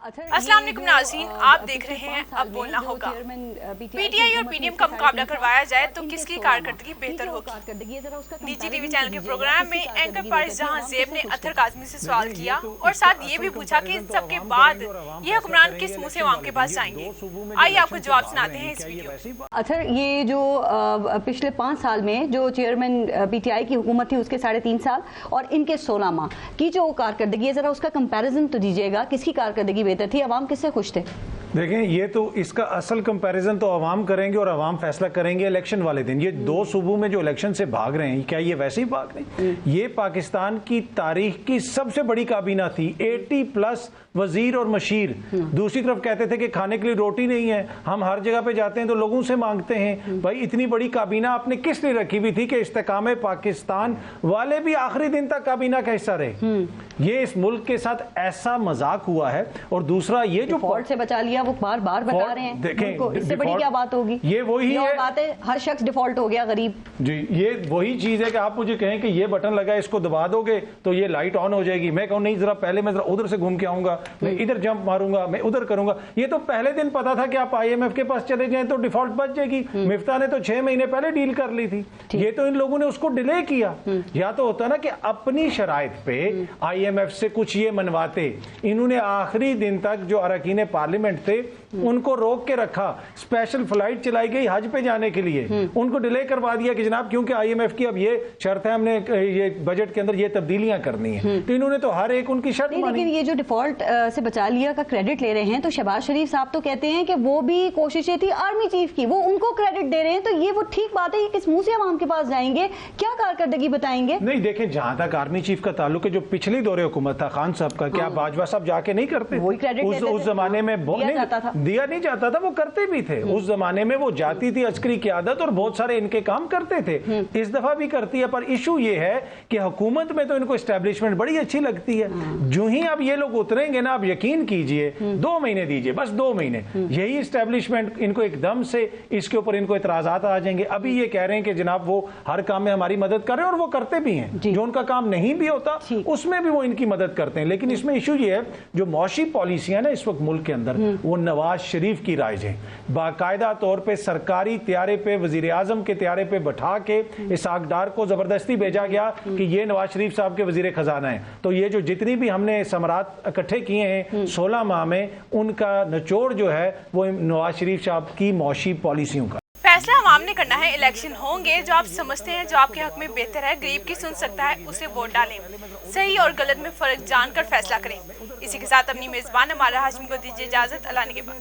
अस्सलाम वालेकुम नाज़रीन, आप देख रहे हैं अब बोलना होगा। पीटीआई और पीडीएम का मुकाबला करवाया जाए तो किसकी कारकर्दगी बेहतर होगी। निजी टीवी चैनल के प्रोग्राम में एंकर पारिस जहां ज़ेब ने अत्तर काज़मी से सवाल किया और साथ ये भी पूछा कि इन सब के बाद ये हुक्मरान किस मुंह से आवाम के पास जाएंगे। आइए आपको जवाब सुनाते हैं इस वीडियो में। अच्छा, ये जो पिछले 5 साल में जो चेयरमैन पीटीआई की हुकूमत थी उसके 3.5 साल और इनके 16 माह की जो कारकर्दगी है, जरा उसका कंपैरिजन तो दीजिएगा, किसकी कारकर्दगी बेहतर थी, अवाम किससे खुश थे? देखें, ये तो इसका असल कंपैरिजन तो अवाम करेंगे और अवाम फैसला करेंगे इलेक्शन वाले दिन। ये 2 सूबों में जो इलेक्शन से भाग रहे हैं, क्या ये वैसे ही भाग रहे हैं? ये पाकिस्तान की तारीख की सबसे बड़ी काबीना थी, 80+ वजीर और मशीर। दूसरी तरफ कहते थे कि खाने के लिए रोटी नहीं है, हम हर जगह पे जाते हैं तो लोगों से मांगते हैं। भाई, इतनी बड़ी काबीना आपने किस लिए रखी हुई थी कि इस्तेकाम पाकिस्तान वाले भी आखिरी दिन तक काबीना का हिस्सा रहे। ये इस मुल्क के साथ ऐसा मजाक हुआ है। और दूसरा, ये जो फॉल्ट से बचा लिया, वो बार बार बता रहे हैं। देखें, इससे बड़ी क्या बात होगी? ये वही है बात है, हर शख्स डिफॉल्ट हो गया, गरीब जी। ये वही चीज है कि आप मुझे कहें कि ये बटन लगा, इसको दबा दोगे तो ये लाइट ऑन हो जाएगी। मैं कहूँ नहीं, जरा पहले मैं जरा उधर से घूम के आऊंगा, मैं इधर जंप मारूंगा, मैं उधर करूंगा। ये तो पहले दिन पता था कि आप IMF के पास चले जाएं तो डिफॉल्ट बच जाएगी। मिफ्ता ने तो 6 महीने पहले डील कर ली थी। ये तो इन लोगों ने उसको डिले किया। या तो होता ना कि अपनी शराइत पे IMF से कुछ ये मनवाते, इन्होंने आखिरी दिन तक जो अरकान पार्लियामेंट थे उनको रोक के रखा। स्पेशल फ्लाइट चलाई गई हज पे जाने के लिए, उनको डिले करवा दिया कि जनाब क्योंकि IMF की अब ये शर्त है, हमने ये बजट के अंदर ये तब्दीलियां करनी है। तो इन्होंने तो हर एक उनकी शर्त मानी। लेकिन ये जो डिफॉल्ट से बचा लिया का क्रेडिट ले रहे हैं, तो शहबाज शरीफ साहब तो कहते हैं कि वो भी कोशिशें थी आर्मी चीफ की, वो उनको क्रेडिट दे रहे हैं। तो ये वो ठीक बात है, ये किस मुंह से आवाम के पास जाएंगे, क्या कारकर्दगी बताएंगे? नहीं, देखें, जहां तक आर्मी चीफ का ताल्लुक है, जो पिछली दौरे हुकूमत था खान साहब का, क्या बाजवा साहब जाके नहीं करते? उस जमाने में दिया नहीं जाता था, वो करते भी थे। उस जमाने में वो जाती थी अस्करी क़यादत और बहुत सारे इनके काम करते थे। इस दफा भी करती है। पर इशू ये है कि हुकूमत में तो इनको एस्टेब्लिशमेंट बड़ी अच्छी लगती है। जो ही अब ये लोग उतरेंगे ना, आप यकीन कीजिए, 2 महीने दीजिए, बस 2 महीने, यही एस्टेब्लिशमेंट इनको एकदम से इसके ऊपर इनको इतराजात आ जाएंगे। अभी ये कह रहे हैं कि जनाब वो हर काम में हमारी मदद कर रहे हैं और वो करते भी हैं। जो उनका काम नहीं भी होता उसमें भी वो इनकी मदद करते हैं। लेकिन इसमें इशू ये है, जो मौशी पॉलिसियां ना इस वक्त मुल्क के अंदर, वो नवाज शरीफ की राइज है। बाकायदा तौर पे सरकारी त्यारे पे, वजीर आजम के त्यारे पे बैठा के इसहाक डार को जबरदस्ती भेजा गया कि ये नवाज शरीफ साहब के वजीर खजाना है। तो ये जो जितनी भी हमने समरात इकट्ठे किए हैं 16 माह में, उनका निचोड़ जो है वो नवाज शरीफ साहब की मौशी पॉलिसियों का। फैसला अवाम ने करना है। इलेक्शन होंगे, जो आप समझते हैं जो आपके हक में बेहतर है, गरीब की सुन सकता है, उसे वोट डालें। सही और गलत में फर्क जानकर फैसला करें। इसी के साथ अपनी मेजबान हमारा हाशिम को दीजिए इजाजत। अल्लाह ने के बाद।